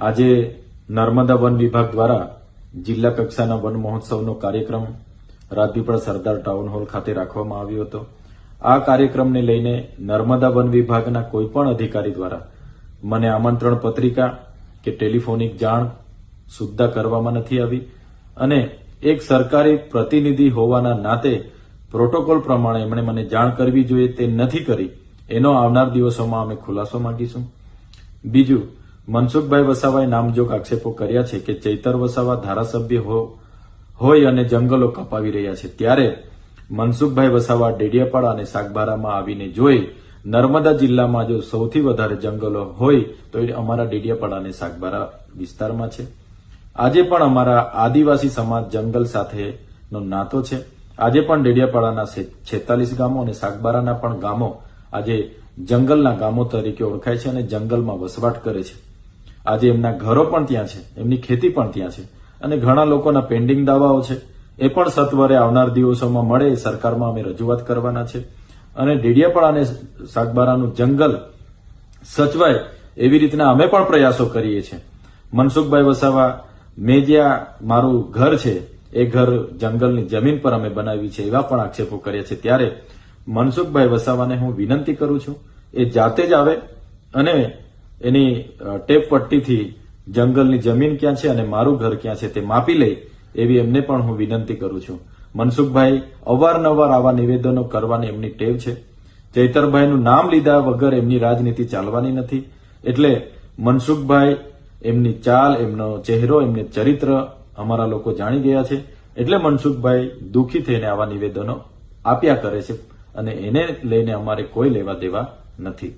આજે નર્મદા વન વિભાગ દ્વારા જિલ્લા કક્ષાના વન મહોત્સવનો કાર્યક્રમ રાજપીપળા સરદાર ટાઉન હોલ ખાતે રાખવામાં આવ્યો હતો. આ કાર્યક્રમને લઈને નર્મદા વન વિભાગના કોઈપણ અધિકારી દ્વારા મને આમંત્રણ પત્રિકા કે ટેલિફોનિક જાણ સુદ્ધા કરવામાં નથી આવી અને એક સરકારી પ્રતિનિધિ હોવાના નાતે પ્રોટોકોલ પ્રમાણે એમણે મને જાણ કરવી જોઈએ તે નથી કરી. એનો આવનાર દિવસોમાં અમે ખુલાસો માંગીશું. બીજું, મનસુખભાઈ વસાવાએ નામજોગ આક્ષેપો કર્યા છે કે ચૈતર વસાવા ધારાસભ્ય હોય અને જંગલો કપાવી રહ્યા છે, ત્યારે મનસુખભાઈ વસાવા ડેડિયાપાડા અને સાગબારામાં આવીને જોઈ નર્મદા જિલ્લામાં જો સૌથી વધારે જંગલો હોય તો એ અમારા ડેડિયાપાડા અને સાગબારા વિસ્તારમાં છે. આજે પણ અમારા આદિવાસી સમાજ જંગલ સાથેનો નાતો છે. આજે પણ ડેડિયાપાડાના 46 ગામો અને સાગબારાના પણ ગામો આજે જંગલના ગામો તરીકે ઓળખાય છે અને જંગલમાં વસવાટ કરે છે. આજે એમના ઘરો પણ ત્યાં છે, એમની ખેતી પણ ત્યાં છે અને ઘણા લોકોના પેન્ડિંગ દાવાઓ છે. એ પણ સત્વરે આવનાર દિવસોમાં મળે એ સરકારમાં અમે રજૂઆત કરવાના છે અને ડેડિયાપાડા અને સાગબારાનું જંગલ સચવાય એવી રીતના અમે પણ પ્રયાસો કરીએ છીએ. મનસુખભાઈ વસાવા, મેં જ્યાં મારું ઘર છે એ ઘર જંગલની જમીન પર અમે બનાવી છે એવા પણ આક્ષેપો કર્યા છે. ત્યારે મનસુખભાઈ વસાવાને હું વિનંતી કરું છું એ જાતે જ આવે અને એની ટેપ પટ્ટીથી જંગલની જમીન ક્યાં છે અને મારું ઘર ક્યાં છે તે માપી લે એવી એમને પણ હું વિનંતી કરું છું. મનસુખભાઈ અવારનવાર આવા નિવેદનો કરવાની એમની ટેવ છે. ચૈતરભાઈનું નામ લીધા વગર એમની રાજનીતિ ચાલવાની નથી. એટલે મનસુખભાઈ, એમની ચાલ, એમનો ચહેરો, એમનું ચરિત્ર અમારા લોકો જાણી ગયા છે. એટલે મનસુખભાઈ દુઃખી થઈને આવા નિવેદનો આપ્યા કરે છે અને એને લઈને અમારે કોઈ લેવા દેવા નથી.